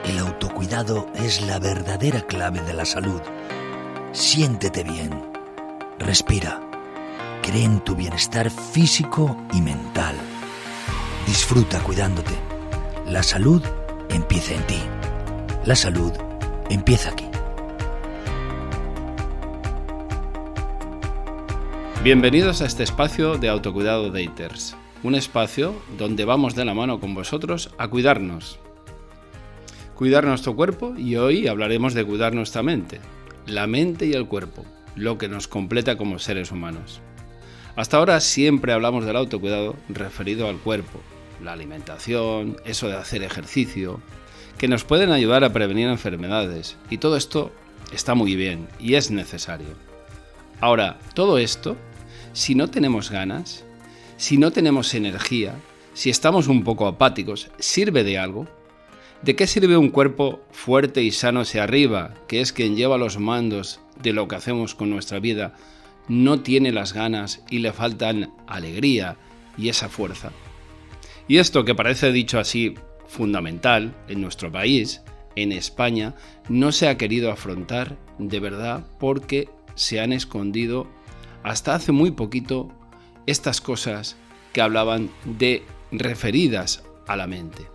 El autocuidado es la verdadera clave de la salud. Siéntete bien. Respira. Cree en tu bienestar físico y mental. Disfruta cuidándote. La salud empieza en ti. La salud empieza aquí. Bienvenidos a este espacio de Autocuidado Daters, un espacio donde vamos de la mano con vosotros a cuidarnos. Cuidar nuestro cuerpo, y hoy hablaremos de cuidar nuestra mente, la mente y el cuerpo, lo que nos completa como seres humanos. Hasta ahora siempre hablamos del autocuidado referido al cuerpo, la alimentación, eso de hacer ejercicio, que nos pueden ayudar a prevenir enfermedades, y todo esto está muy bien y es necesario. Ahora, todo esto, si no tenemos ganas, si no tenemos energía, si estamos un poco apáticos, ¿sirve de algo? ¿De qué sirve un cuerpo fuerte y sano si arriba, que es quien lleva los mandos de lo que hacemos con nuestra vida, no tiene las ganas y le faltan alegría y esa fuerza? Y esto, que parece dicho así fundamental en nuestro país, en España, no se ha querido afrontar de verdad porque se han escondido hasta hace muy poquito estas cosas que hablaban de referidas a la mente.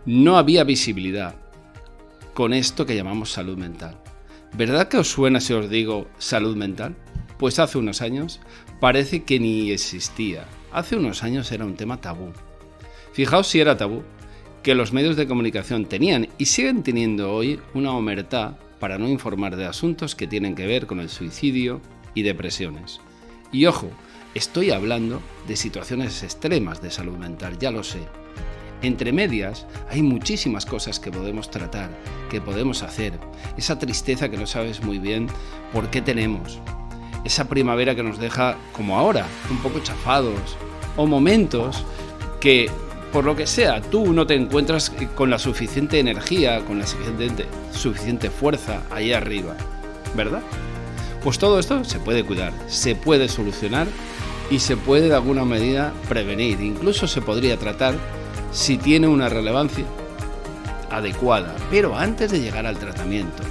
No había visibilidad con esto que llamamos salud mental. ¿Verdad que os suena si os digo salud mental? Pues hace unos años parece que ni existía. Hace unos años era un tema tabú. Fijaos si era tabú, que los medios de comunicación tenían y siguen teniendo hoy una omertá para no informar de asuntos que tienen que ver con el suicidio y depresiones. Y ojo, estoy hablando de situaciones extremas de salud mental, ya lo sé. Entre medias hay muchísimas cosas que podemos tratar, que podemos hacer. Esa tristeza que no sabes muy bien por qué tenemos. Esa primavera que nos deja, como ahora, un poco chafados. O momentos que, por lo que sea, tú no te encuentras con la suficiente energía, con la suficiente fuerza ahí arriba, ¿verdad? Pues todo esto se puede cuidar, se puede solucionar y se puede de alguna medida prevenir. Incluso se podría tratar si tiene una relevancia adecuada. Pero antes de llegar al tratamiento,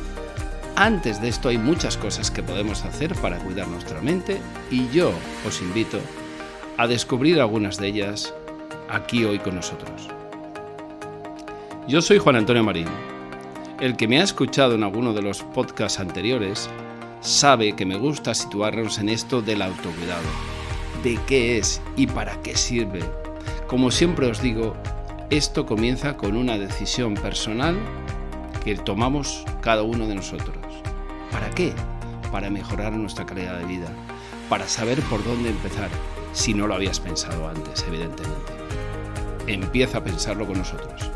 antes de esto hay muchas cosas que podemos hacer para cuidar nuestra mente y yo os invito a descubrir algunas de ellas aquí hoy con nosotros. Yo soy Juan Antonio Marín. El que me ha escuchado en alguno de los podcasts anteriores sabe que me gusta situarnos en esto del autocuidado, de qué es y para qué sirve. Como siempre os digo, esto comienza con una decisión personal que tomamos cada uno de nosotros. ¿Para qué? Para mejorar nuestra calidad de vida, para saber por dónde empezar, si no lo habías pensado antes, evidentemente. Empieza a pensarlo con nosotros.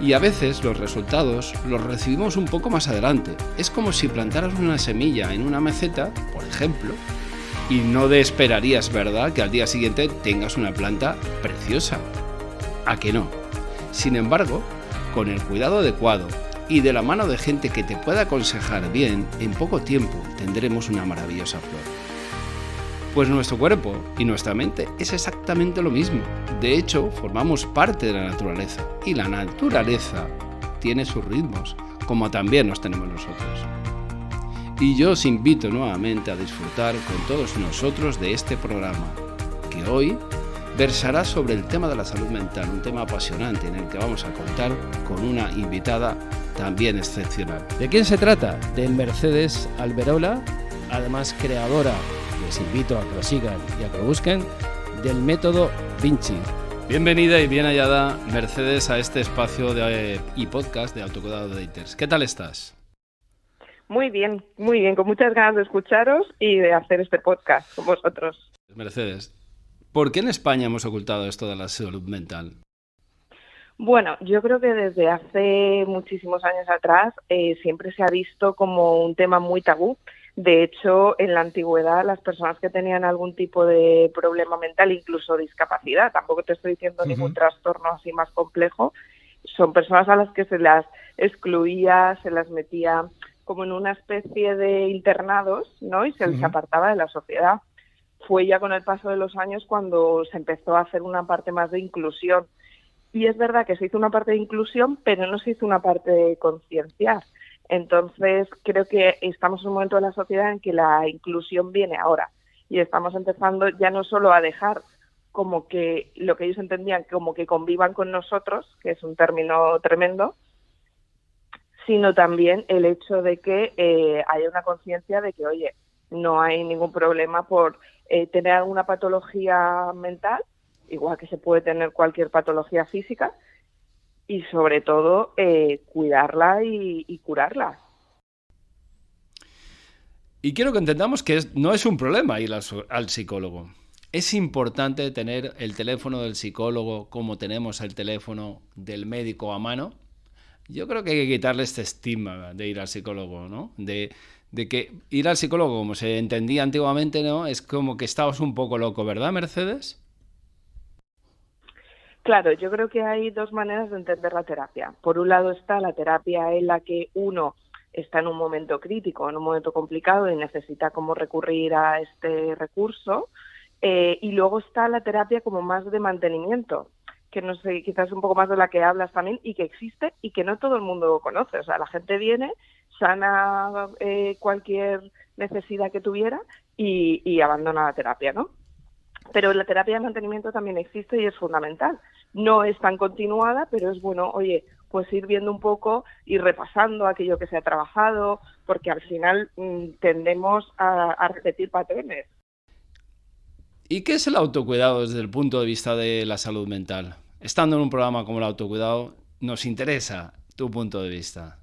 Y a veces los resultados los recibimos un poco más adelante. Es como si plantaras una semilla en una maceta, por ejemplo, y no te esperarías, ¿verdad?, que al día siguiente tengas una planta preciosa. ¿A que no? Sin embargo, con el cuidado adecuado y de la mano de gente que te pueda aconsejar bien, en poco tiempo tendremos una maravillosa flor. Pues nuestro cuerpo y nuestra mente es exactamente lo mismo. De hecho, formamos parte de la naturaleza y la naturaleza tiene sus ritmos, como también los tenemos nosotros. Y yo os invito nuevamente a disfrutar con todos nosotros de este programa, que hoy versará sobre el tema de la salud mental, un tema apasionante en el que vamos a contar con una invitada también excepcional. ¿De quién se trata? De Mercedes Alberola, además creadora, les invito a que lo sigan y a que lo busquen, del método Vinci. Bienvenida y bien hallada, Mercedes, a este espacio y podcast de Autocuidado de Daters. ¿Qué tal estás? Muy bien, con muchas ganas de escucharos y de hacer este podcast con vosotros. Mercedes, ¿por qué en España hemos ocultado esto de la salud mental? Bueno, yo creo que desde hace muchísimos años atrás siempre se ha visto como un tema muy tabú. De hecho, en la antigüedad las personas que tenían algún tipo de problema mental, incluso discapacidad, tampoco te estoy diciendo ningún trastorno así más complejo, son personas a las que se las excluía, se las metía como en una especie de internados, ¿no? Y se les apartaba de la sociedad. Fue ya con el paso de los años cuando se empezó a hacer una parte más de inclusión. Y es verdad que se hizo una parte de inclusión, pero no se hizo una parte de concienciar. Entonces, creo que estamos en un momento de la sociedad en que la inclusión viene ahora y estamos empezando ya no solo a dejar como que lo que ellos entendían como que convivan con nosotros, que es un término tremendo, sino también el hecho de que haya una conciencia de que, oye, no hay ningún problema por tener alguna patología mental, igual que se puede tener cualquier patología física, y sobre todo cuidarla y curarla. Y quiero que entendamos que no es un problema ir al psicólogo. Es importante tener el teléfono del psicólogo como tenemos el teléfono del médico a mano. Yo creo que hay que quitarle este estigma de ir al psicólogo, ¿no? De que ir al psicólogo, como se entendía antiguamente, ¿no? Es como que estabas un poco loco, ¿verdad, Mercedes? Claro, yo creo que hay dos maneras de entender la terapia. Por un lado está la terapia en la que uno está en un momento crítico, en un momento complicado y necesita como recurrir a este recurso. Y luego está la terapia como más de mantenimiento, que no sé, quizás un poco más de la que hablas también y que existe y que no todo el mundo conoce. O sea, la gente viene, sana cualquier necesidad que tuviera y abandona la terapia, ¿no? Pero la terapia de mantenimiento también existe y es fundamental. No es tan continuada, pero es bueno, oye, pues ir viendo un poco y repasando aquello que se ha trabajado, porque al final tendemos a repetir patrones. ¿Y qué es el autocuidado desde el punto de vista de la salud mental? Estando en un programa como el autocuidado, nos interesa tu punto de vista.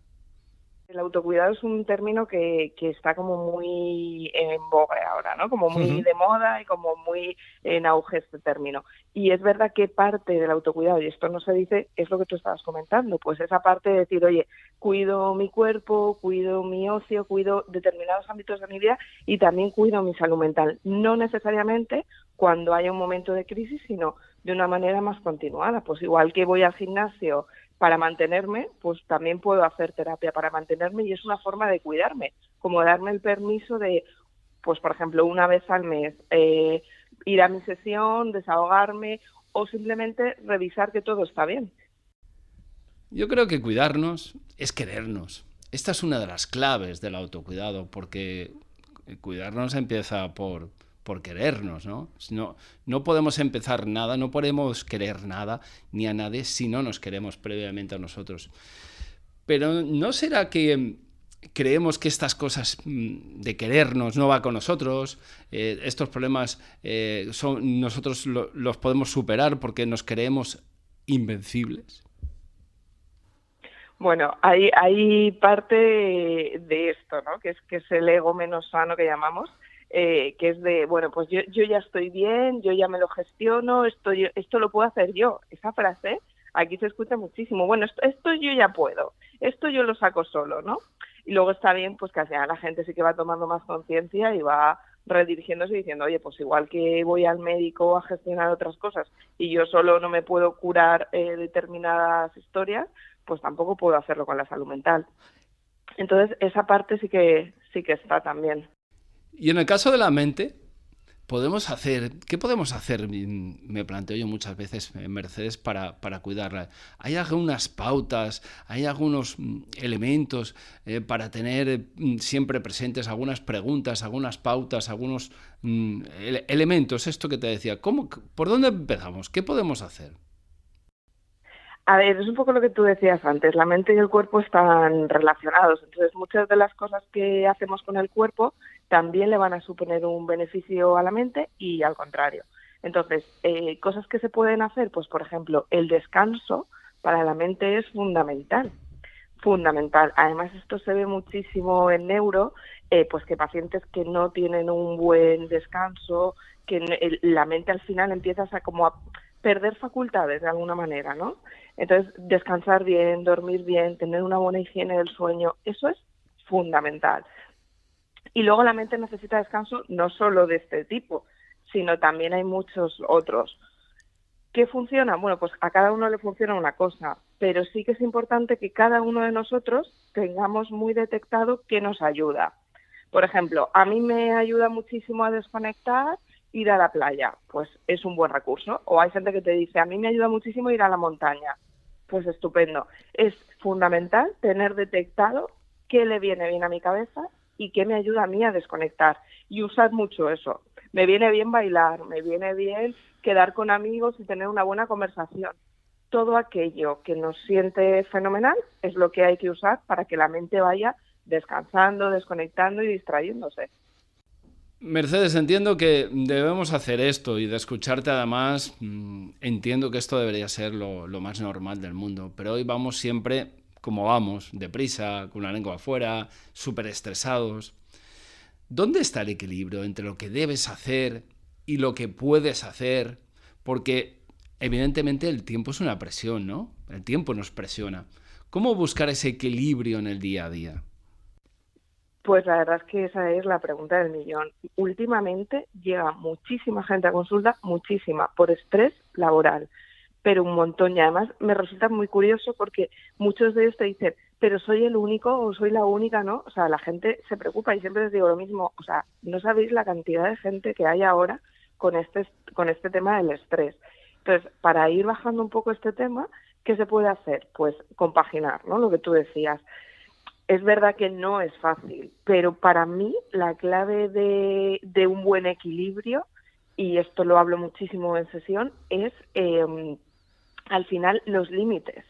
El autocuidado es un término que está como muy en boga ahora, ¿no? Como muy de moda y como muy en auge este término. Y es verdad que parte del autocuidado, y esto no se dice, es lo que tú estabas comentando, pues esa parte de decir, oye, cuido mi cuerpo, cuido mi ocio, cuido determinados ámbitos de mi vida y también cuido mi salud mental. No necesariamente cuando haya un momento de crisis, sino de una manera más continuada. Pues igual que voy al gimnasio para mantenerme, pues también puedo hacer terapia para mantenerme y es una forma de cuidarme, como darme el permiso de, pues por ejemplo, una vez al mes, ir a mi sesión, desahogarme o simplemente revisar que todo está bien. Yo creo que cuidarnos es querernos. Esta es una de las claves del autocuidado, porque cuidarnos empieza por querernos, ¿no? No podemos empezar nada, no podemos querer nada ni a nadie si no nos queremos previamente a nosotros. Pero ¿no será que creemos que estas cosas de querernos no va con nosotros? Estos problemas nosotros los podemos superar porque nos creemos invencibles. Bueno, hay parte de esto, ¿no? Que es el ego menos sano que llamamos. Que es de, bueno, pues yo ya estoy bien, yo ya me lo gestiono, esto lo puedo hacer yo. Esa frase aquí se escucha muchísimo. Bueno, esto yo ya puedo, esto yo lo saco solo, ¿no? Y luego está bien, pues que al final la gente sí que va tomando más conciencia y va redirigiéndose y diciendo, oye, pues igual que voy al médico a gestionar otras cosas y yo solo no me puedo curar determinadas historias, pues tampoco puedo hacerlo con la salud mental. Entonces, esa parte sí que está también. Y en el caso de la mente, ¿qué podemos hacer? Me planteo yo muchas veces, Mercedes, para cuidarla. ¿Hay algunas pautas, hay algunos elementos para tener siempre presentes algunas preguntas, algunas pautas, algunos elementos? Esto que te decía, ¿por dónde empezamos? ¿Qué podemos hacer? A ver, es un poco lo que tú decías antes, la mente y el cuerpo están relacionados, entonces muchas de las cosas que hacemos con el cuerpo también le van a suponer un beneficio a la mente y al contrario. Entonces, cosas que se pueden hacer, pues por ejemplo, el descanso para la mente es fundamental, fundamental. Además, esto se ve muchísimo en neuro, pues que pacientes que no tienen un buen descanso, que la mente al final empieza como a perder facultades de alguna manera, ¿no? Entonces, descansar bien, dormir bien, tener una buena higiene del sueño, eso es fundamental. Y luego la mente necesita descanso no solo de este tipo, sino también hay muchos otros. ¿Qué funciona? Bueno, pues a cada uno le funciona una cosa, pero sí que es importante que cada uno de nosotros tengamos muy detectado qué nos ayuda. Por ejemplo, a mí me ayuda muchísimo a desconectar ir a la playa, pues es un buen recurso. O hay gente que te dice, a mí me ayuda muchísimo ir a la montaña, pues estupendo. Es fundamental tener detectado qué le viene bien a mi cabeza y qué me ayuda a mí a desconectar. Y usar mucho eso. Me viene bien bailar, me viene bien quedar con amigos y tener una buena conversación. Todo aquello que nos siente fenomenal es lo que hay que usar para que la mente vaya descansando, desconectando y distrayéndose. Mercedes, entiendo que debemos hacer esto y de escucharte además, entiendo que esto debería ser lo más normal del mundo, pero hoy vamos siempre como vamos, deprisa, con la lengua afuera, súper estresados. ¿Dónde está el equilibrio entre lo que debes hacer y lo que puedes hacer? Porque evidentemente el tiempo es una presión, ¿no? El tiempo nos presiona. ¿Cómo buscar ese equilibrio en el día a día? Pues la verdad es que esa es la pregunta del millón. Últimamente llega muchísima gente a consulta, muchísima, por estrés laboral, pero un montón. Y además me resulta muy curioso porque muchos de ellos te dicen, pero soy el único o soy la única, ¿no? O sea, la gente se preocupa y siempre les digo lo mismo. O sea, no sabéis la cantidad de gente que hay ahora con este tema del estrés. Entonces, para ir bajando un poco este tema, ¿qué se puede hacer? Pues compaginar, ¿no? Lo que tú decías. Es verdad que no es fácil, pero para mí la clave de un buen equilibrio, y esto lo hablo muchísimo en sesión, es al final los límites.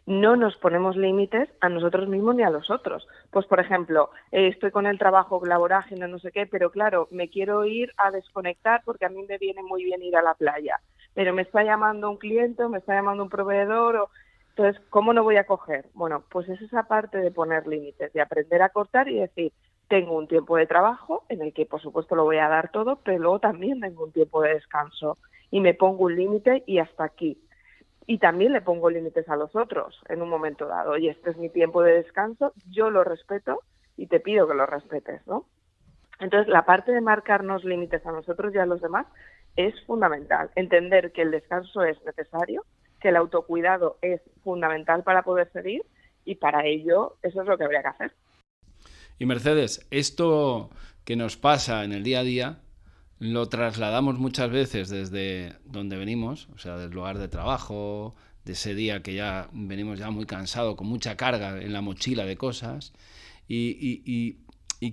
No nos ponemos límites a nosotros mismos ni a los otros. Pues, por ejemplo, estoy con el trabajo, la vorágine, no sé qué, pero claro, me quiero ir a desconectar porque a mí me viene muy bien ir a la playa. Pero me está llamando un cliente o me está llamando un proveedor o... Entonces, ¿cómo no voy a coger? Bueno, pues es esa parte de poner límites, de aprender a cortar y decir, tengo un tiempo de trabajo en el que, por supuesto, lo voy a dar todo, pero luego también tengo un tiempo de descanso y me pongo un límite y hasta aquí. Y también le pongo límites a los otros en un momento dado. Oye, este es mi tiempo de descanso, yo lo respeto y te pido que lo respetes, ¿no? Entonces, la parte de marcarnos límites a nosotros y a los demás es fundamental. Entender que el descanso es necesario, que el autocuidado es fundamental para poder seguir y para ello eso es lo que habría que hacer. Y Mercedes, esto que nos pasa en el día a día lo trasladamos muchas veces desde donde venimos, o sea, del lugar de trabajo, de ese día que ya venimos ya muy cansados, con mucha carga en la mochila de cosas, y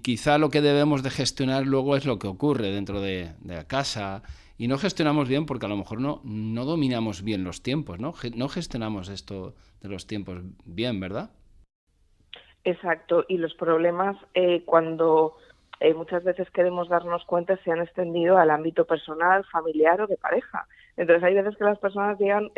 quizá lo que debemos de gestionar luego es lo que ocurre dentro de la casa, y no gestionamos bien porque a lo mejor no dominamos bien los tiempos, ¿no? No gestionamos esto de los tiempos bien, ¿verdad? Exacto, y los problemas cuando muchas veces queremos darnos cuenta se han extendido al ámbito personal, familiar o de pareja. Entonces hay veces que las personas llegan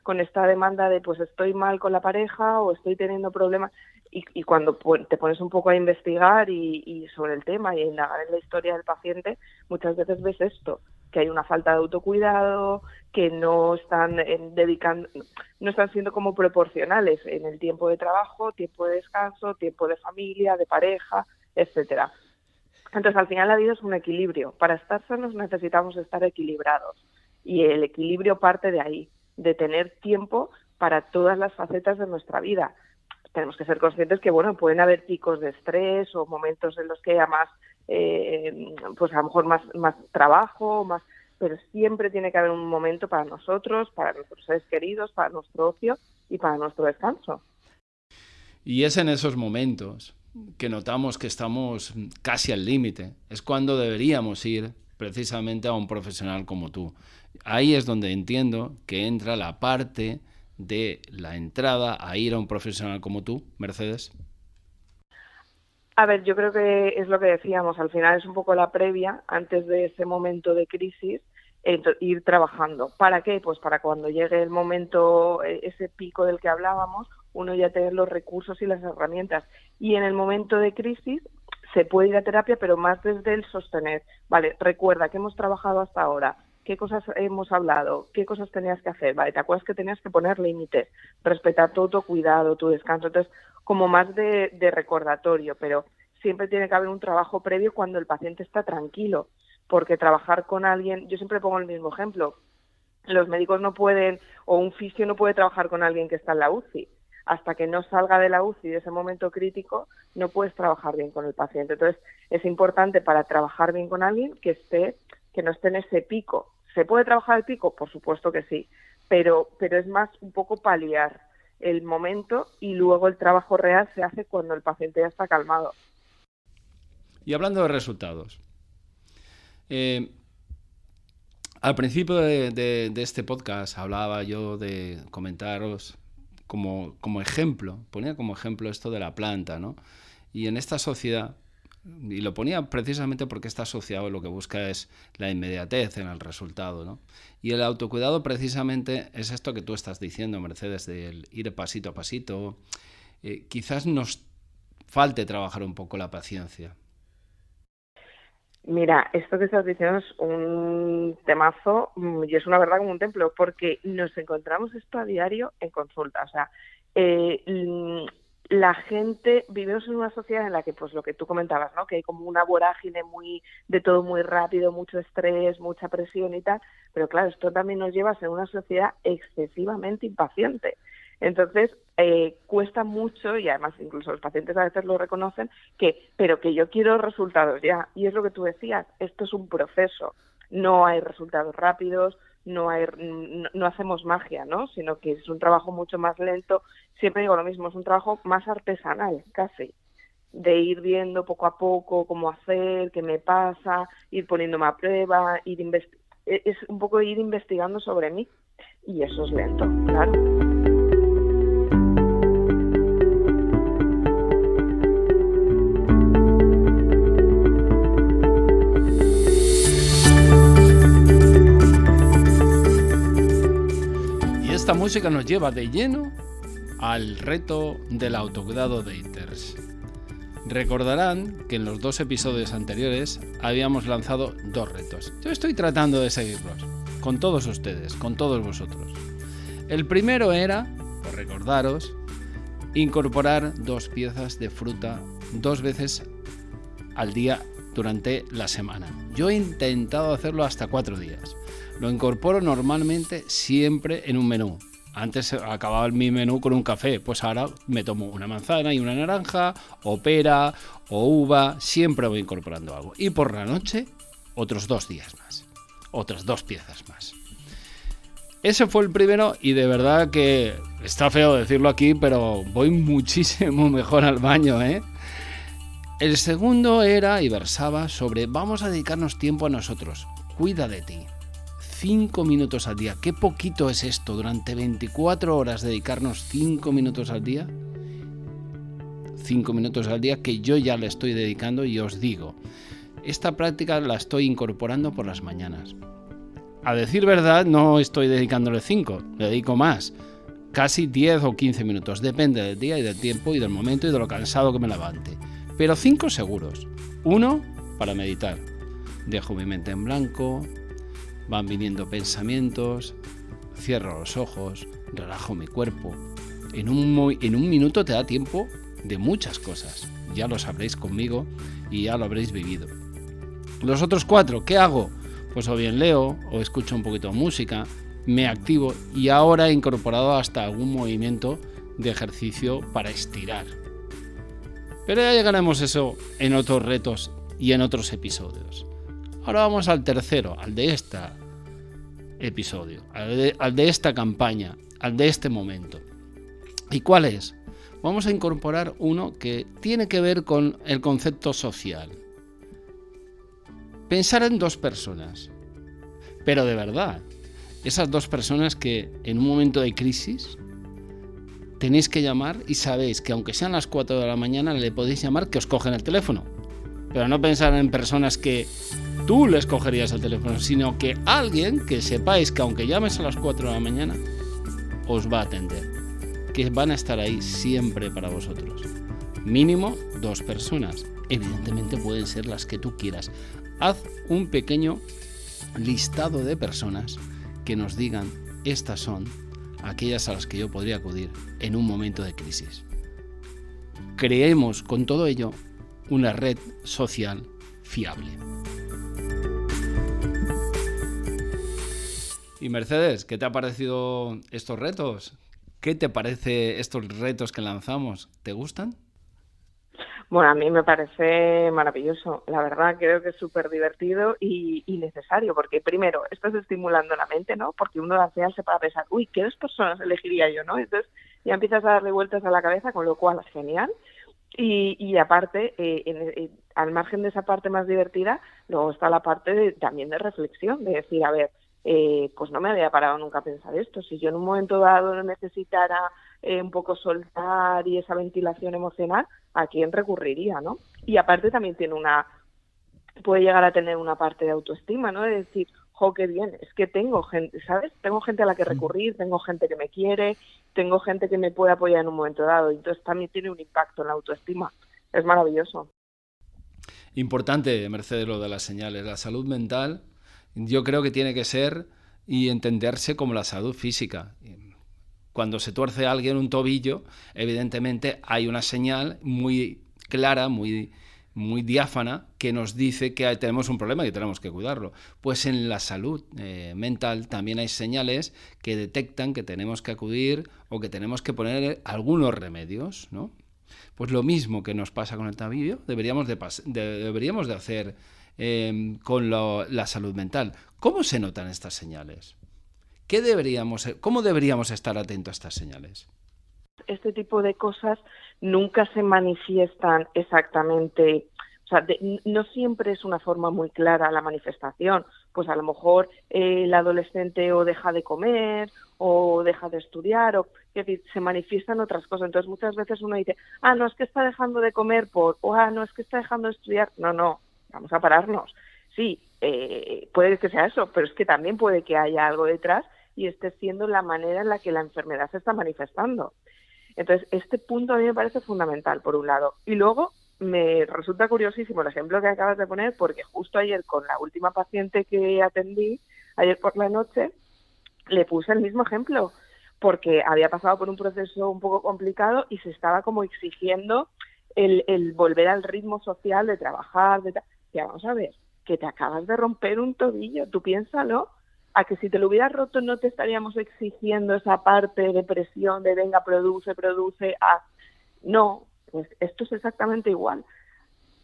con esta demanda de pues estoy mal con la pareja o estoy teniendo problemas y cuando te pones un poco a investigar y sobre el tema y a indagar en la historia del paciente, muchas veces ves esto, que hay una falta de autocuidado, que no están no están siendo como proporcionales en el tiempo de trabajo, tiempo de descanso, tiempo de familia, de pareja, etcétera. Entonces, al final la vida es un equilibrio. Para estar sanos necesitamos estar equilibrados. Y el equilibrio parte de ahí, de tener tiempo para todas las facetas de nuestra vida. Tenemos que ser conscientes que, bueno, pueden haber picos de estrés o momentos en los que haya más, pues a lo mejor más trabajo, más, pero siempre tiene que haber un momento para nosotros, para nuestros seres queridos, para nuestro ocio y para nuestro descanso. Y es en esos momentos que notamos que estamos casi al límite. Es cuando deberíamos ir precisamente a un profesional como tú. Ahí es donde entiendo que entra la parte de la entrada a ir a un profesional como tú, Mercedes. A ver, yo creo que es lo que decíamos, al final es un poco la previa, antes de ese momento de crisis, ir trabajando. ¿Para qué? Pues para cuando llegue el momento, ese pico del que hablábamos, uno ya tener los recursos y las herramientas. Y en el momento de crisis se puede ir a terapia, pero más desde el sostener. Vale, recuerda que hemos trabajado hasta ahora, qué cosas hemos hablado, qué cosas tenías que hacer. Vale, te acuerdas que tenías que poner límites, respetar tu autocuidado, tu descanso. Entonces, como más de recordatorio, pero siempre tiene que haber un trabajo previo cuando el paciente está tranquilo, porque trabajar con alguien, yo siempre pongo el mismo ejemplo, los médicos no pueden, o un fisio no puede trabajar con alguien que está en la UCI. Hasta que no salga de la UCI, de ese momento crítico, no puedes trabajar bien con el paciente. Entonces, es importante para trabajar bien con alguien que esté que no esté en ese pico. ¿Se puede trabajar el pico? Por supuesto que sí, pero es más un poco paliar el momento y luego el trabajo real se hace cuando el paciente ya está calmado. Y hablando de resultados, al principio de este podcast hablaba yo de comentaros como ejemplo, ponía como ejemplo esto de la planta, ¿no? Y en esta sociedad, y lo ponía precisamente porque esta sociedad lo que busca es la inmediatez en el resultado, ¿no? Y el autocuidado precisamente es esto que tú estás diciendo, Mercedes, del ir pasito a pasito. Quizás nos falte trabajar un poco la paciencia. Mira, esto que estás diciendo es un temazo y es una verdad como un templo, porque nos encontramos esto a diario en consulta. O sea, la gente, vivimos en una sociedad en la que, pues lo que tú comentabas, ¿no? Que hay como una vorágine de todo muy rápido, mucho estrés, mucha presión y tal, pero claro, esto también nos lleva a ser una sociedad excesivamente impaciente. Entonces, cuesta mucho, y además incluso los pacientes a veces lo reconocen, pero que yo quiero resultados ya. Y es lo que tú decías, esto es un proceso. No hay resultados rápidos, no hacemos magia, ¿no? Sino que es un trabajo mucho más lento. Siempre digo lo mismo, es un trabajo más artesanal, casi. De ir viendo poco a poco cómo hacer, qué me pasa, ir poniéndome a prueba, es un poco ir investigando sobre mí. Y eso es lento, claro. Esta música nos lleva de lleno al reto del autocuidado de Daters. Recordarán que en los 2 episodios anteriores habíamos lanzado 2 retos. Yo estoy tratando de seguirlos, con todos ustedes, con todos vosotros. El primero era, por recordaros, incorporar 2 piezas de fruta 2 veces al día durante la semana. Yo he intentado hacerlo hasta 4 días. Lo incorporo normalmente siempre en un menú. Antes acababa mi menú con un café, pues ahora me tomo una manzana y una naranja, o pera, o uva, siempre voy incorporando algo. Y por la noche, otros 2 días más, otras 2 piezas más. Ese fue el primero y de verdad que está feo decirlo aquí, pero voy muchísimo mejor al baño, ¿eh? El segundo era y versaba sobre vamos a dedicarnos tiempo a nosotros, cuida de ti. 5 minutos al día. ¿Qué poquito es esto? Durante 24 horas dedicarnos 5 minutos al día. 5 minutos al día que yo ya le estoy dedicando y os digo, esta práctica la estoy incorporando por las mañanas. A decir verdad, no estoy dedicándole 5, le dedico más. Casi 10 o 15 minutos. Depende del día y del tiempo y del momento y de lo cansado que me levante. Pero 5 seguros. 1 para meditar. Dejo mi mente en blanco. Van viniendo pensamientos, cierro los ojos, relajo mi cuerpo. En un minuto te da tiempo de muchas cosas. Ya lo sabréis conmigo y ya lo habréis vivido. Los otros 4, ¿qué hago? Pues o bien leo o escucho un poquito de música, me activo y ahora he incorporado hasta algún movimiento de ejercicio para estirar. Pero ya llegaremos a eso en otros retos y en otros episodios. Ahora vamos al tercero, al de este episodio, al de esta campaña, al de este momento. ¿Y cuál es? Vamos a incorporar uno que tiene que ver con el concepto social. Pensar en 2 personas, pero de verdad, esas 2 personas que en un momento de crisis tenéis que llamar y sabéis que aunque sean las 4 de la mañana le podéis llamar que os cogen el teléfono. Pero no pensar en personas que tú les cogerías el teléfono, sino que alguien que sepáis que aunque llames a las 4 de la mañana, os va a atender. Que van a estar ahí siempre para vosotros. Mínimo 2 personas. Evidentemente pueden ser las que tú quieras. Haz un pequeño listado de personas que nos digan, estas son aquellas a las que yo podría acudir en un momento de crisis. Creemos con todo ello una red social fiable. Y Mercedes, ¿qué te ha parecido estos retos? ¿Qué te parece estos retos que lanzamos? ¿Te gustan? Bueno, a mí me parece maravilloso. La verdad, creo que es súper divertido y necesario, porque primero, estás estimulando la mente, ¿no? Porque uno al final se para a pensar, uy, ¿qué dos personas elegiría yo, no? Entonces ya empiezas a darle vueltas a la cabeza, con lo cual es genial. Y aparte, al margen de esa parte más divertida, luego está la parte también de reflexión, de decir, a ver, pues no me había parado nunca a pensar esto. Si yo en un momento dado necesitara un poco soltar y esa ventilación emocional, ¿a quién recurriría, no? Y aparte también puede llegar a tener una parte de autoestima, ¿no? De decir, jo, qué bien, es que tengo gente, ¿sabes? Tengo gente a la que recurrir, tengo gente que me quiere, tengo gente que me puede apoyar en un momento dado. Entonces también tiene un impacto en la autoestima. Es maravilloso. Importante, Mercedes, lo de las señales. La salud mental, yo creo que tiene que ser y entenderse como la salud física. Cuando se tuerce a alguien un tobillo, evidentemente hay una señal muy clara, muy diáfana, que nos dice que tenemos un problema y que tenemos que cuidarlo. Pues en la salud mental también hay señales que detectan que tenemos que acudir o que tenemos que poner algunos remedios, ¿no? Pues lo mismo que nos pasa con el tabillo, deberíamos de hacer con la salud mental. ¿Cómo se notan estas señales? ¿Cómo deberíamos estar atentos a estas señales? Este tipo de cosas nunca se manifiestan exactamente, o sea, no siempre es una forma muy clara la manifestación. Pues a lo mejor el adolescente o deja de comer o deja de estudiar, o es decir, se manifiestan otras cosas. Entonces muchas veces uno dice, no, es que está dejando de comer no, es que está dejando de estudiar. No, vamos a pararnos. Sí, puede que sea eso, pero es que también puede que haya algo detrás y esté siendo la manera en la que la enfermedad se está manifestando. Entonces, este punto a mí me parece fundamental, por un lado. Y luego, me resulta curiosísimo el ejemplo que acabas de poner, porque justo ayer con la última paciente que atendí, ayer por la noche, le puse el mismo ejemplo, porque había pasado por un proceso un poco complicado y se estaba como exigiendo el volver al ritmo social de trabajar, Ya, vamos a ver, que te acabas de romper un tobillo, tú piénsalo, a que si te lo hubieras roto no te estaríamos exigiendo esa parte de presión de venga, produce, no, pues esto es exactamente igual.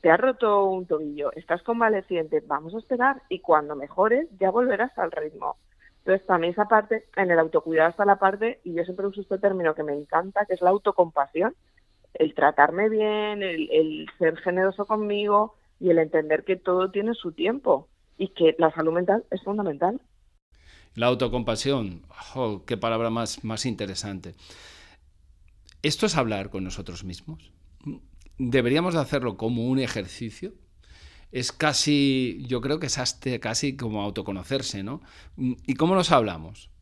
Te has roto un tobillo, estás convaleciente, vamos a esperar y cuando mejores ya volverás al ritmo. Entonces también esa parte, en el autocuidado está la parte, y yo siempre uso este término que me encanta, que es la autocompasión, el tratarme bien, el ser generoso conmigo y el entender que todo tiene su tiempo y que la salud mental es fundamental. La autocompasión, oh, qué palabra más interesante. ¿Esto es hablar con nosotros mismos? ¿Deberíamos de hacerlo como un ejercicio? Es casi, yo creo que es hasta casi como autoconocerse, ¿no? ¿Y cómo nos hablamos?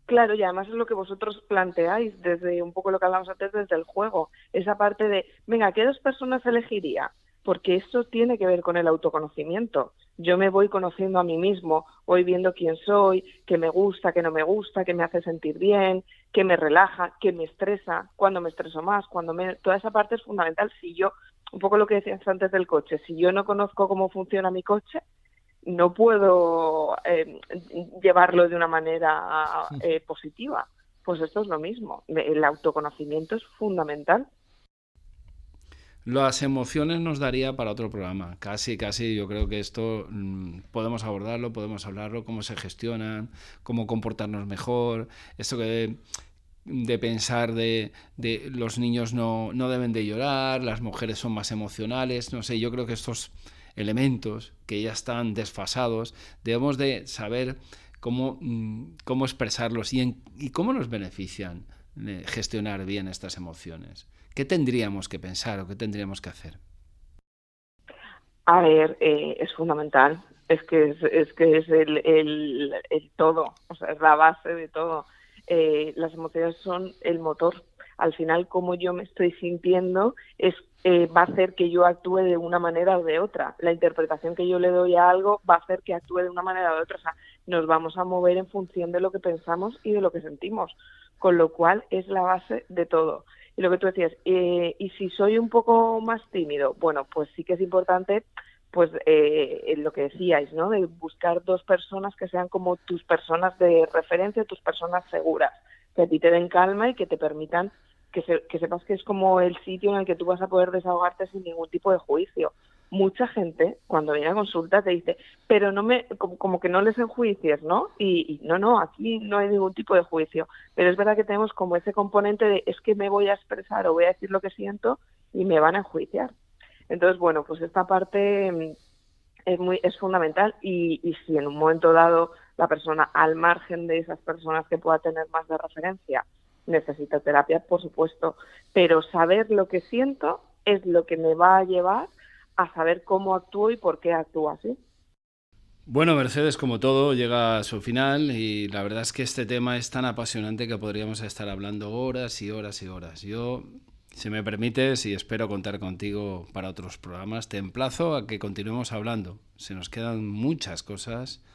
Claro, y además es lo que vosotros planteáis desde un poco lo que hablamos antes, desde el juego, esa parte de, venga, ¿qué dos personas elegiría? Porque eso tiene que ver con el autoconocimiento. Yo me voy conociendo a mí mismo, voy viendo quién soy, qué me gusta, qué no me gusta, qué me hace sentir bien, qué me relaja, qué me estresa, cuándo me estreso más, toda esa parte es fundamental. Si yo, un poco lo que decías antes del coche, si yo no conozco cómo funciona mi coche, no puedo llevarlo de una manera positiva. Pues esto es lo mismo. El autoconocimiento es fundamental. Las emociones nos daría para otro programa. Casi, yo creo que esto podemos abordarlo, podemos hablarlo, cómo se gestionan, cómo comportarnos mejor. Esto que de pensar de los niños no deben de llorar, las mujeres son más emocionales, no sé, yo creo que estos elementos que ya están desfasados, debemos de saber cómo expresarlos y cómo nos benefician gestionar bien estas emociones. ¿Qué tendríamos que pensar o qué tendríamos que hacer? A ver, es fundamental. Es que es el todo, o sea, es la base de todo. Las emociones son el motor. Al final, cómo yo me estoy sintiendo va a hacer que yo actúe de una manera o de otra. La interpretación que yo le doy a algo va a hacer que actúe de una manera o de otra. O sea, nos vamos a mover en función de lo que pensamos y de lo que sentimos, con lo cual es la base de todo. Y lo que tú decías, y si soy un poco más tímido, bueno, pues sí que es importante, pues lo que decíais, ¿no? De buscar dos personas que sean como tus personas de referencia, tus personas seguras, que a ti te den calma y que te permitan que sepas que es como el sitio en el que tú vas a poder desahogarte sin ningún tipo de juicio. Mucha gente, cuando viene a consulta, te dice, pero como que no les enjuicies, ¿no? Y no, aquí no hay ningún tipo de juicio. Pero es verdad que tenemos como ese componente de, es que me voy a expresar o voy a decir lo que siento y me van a enjuiciar. Entonces, bueno, pues esta parte es fundamental y si en un momento dado la persona, al margen de esas personas que pueda tener más de referencia, necesita terapia, por supuesto, pero saber lo que siento es lo que me va a llevar a saber cómo actúo y por qué actúo así. Bueno, Mercedes, como todo, llega a su final y la verdad es que este tema es tan apasionante que podríamos estar hablando horas y horas y horas. Yo, si me permites, y espero contar contigo para otros programas, te emplazo a que continuemos hablando. Se nos quedan muchas cosas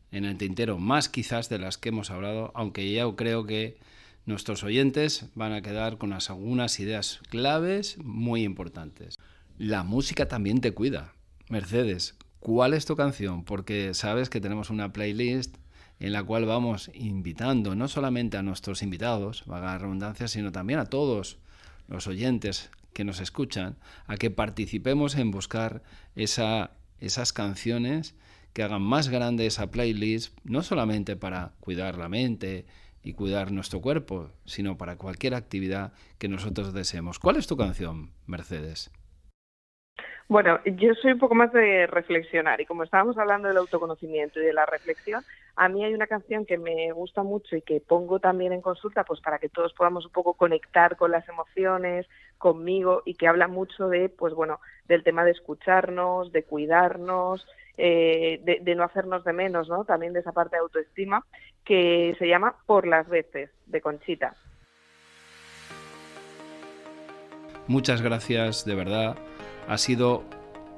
en el tintero, más quizás de las que hemos hablado, aunque ya creo que nuestros oyentes van a quedar con algunas ideas claves muy importantes. La música también te cuida. Mercedes, ¿cuál es tu canción? Porque sabes que tenemos una playlist en la cual vamos invitando no solamente a nuestros invitados, valga la redundancia, sino también a todos los oyentes que nos escuchan, a que participemos en buscar esas canciones que hagan más grande esa playlist, no solamente para cuidar la mente y cuidar nuestro cuerpo, sino para cualquier actividad que nosotros deseemos. ¿Cuál es tu canción, Mercedes? Bueno, yo soy un poco más de reflexionar y como estábamos hablando del autoconocimiento y de la reflexión, a mí hay una canción que me gusta mucho y que pongo también en consulta pues para que todos podamos un poco conectar con las emociones, conmigo, y que habla mucho de, pues bueno, del tema de escucharnos, de cuidarnos, de no hacernos de menos, ¿no? También de esa parte de autoestima, que se llama Por las veces, de Conchita. Muchas gracias, de verdad. Ha sido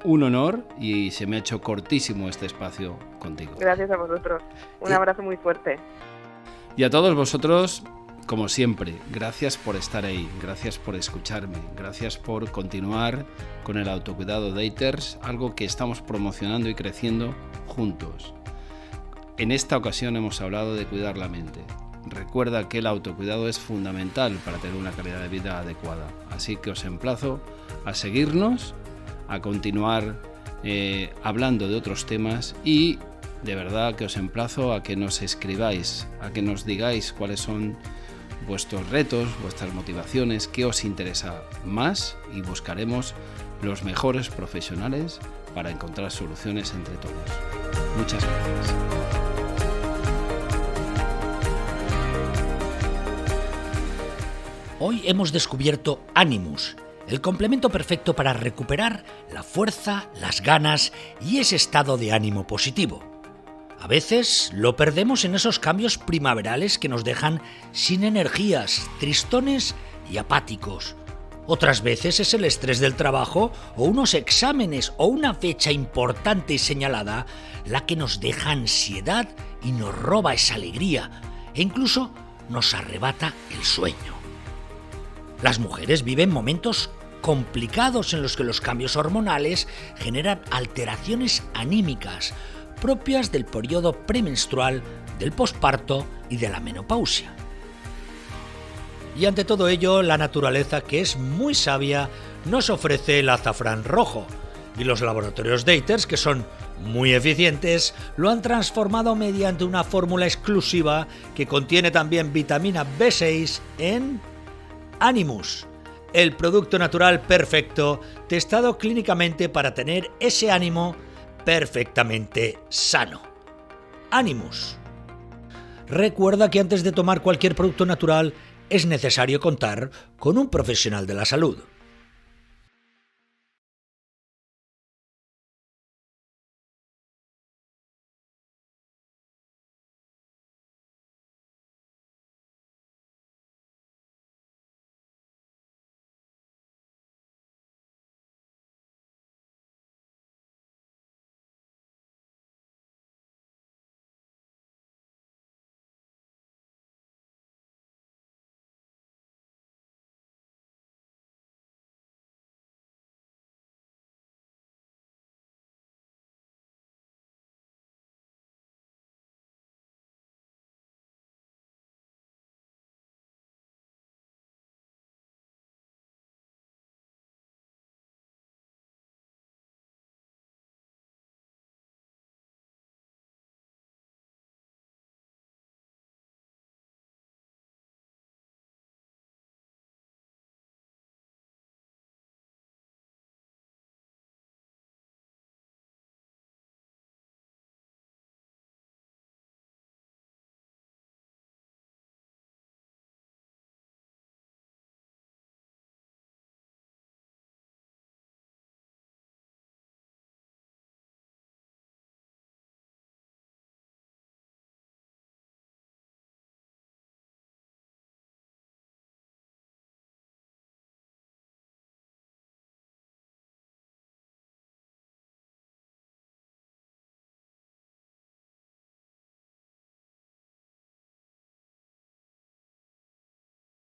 un honor y se me ha hecho cortísimo este espacio contigo. Gracias a vosotros. Un abrazo muy fuerte. Y a todos vosotros, como siempre, gracias por estar ahí, gracias por escucharme, gracias por continuar con el autocuidado Daters, algo que estamos promocionando y creciendo juntos. En esta ocasión hemos hablado de cuidar la mente. Recuerda que el autocuidado es fundamental para tener una calidad de vida adecuada. Así que os emplazo a seguirnos, a continuar hablando de otros temas y de verdad que os emplazo a que nos escribáis, a que nos digáis cuáles son vuestros retos, vuestras motivaciones, qué os interesa más y buscaremos los mejores profesionales para encontrar soluciones entre todos. Muchas gracias. Hoy hemos descubierto Animus, el complemento perfecto para recuperar la fuerza, las ganas y ese estado de ánimo positivo. A veces lo perdemos en esos cambios primaverales que nos dejan sin energías, tristones y apáticos. Otras veces es el estrés del trabajo o unos exámenes o una fecha importante y señalada la que nos deja ansiedad y nos roba esa alegría e incluso nos arrebata el sueño. Las mujeres viven momentos complicados en los que los cambios hormonales generan alteraciones anímicas propias del periodo premenstrual, del posparto y de la menopausia. Y ante todo ello, la naturaleza, que es muy sabia, nos ofrece el azafrán rojo, y los laboratorios Daters, que son muy eficientes, lo han transformado mediante una fórmula exclusiva que contiene también vitamina B6 en Animus, el producto natural perfecto testado clínicamente para tener ese ánimo perfectamente sano. Animus. Recuerda que antes de tomar cualquier producto natural es necesario contar con un profesional de la salud.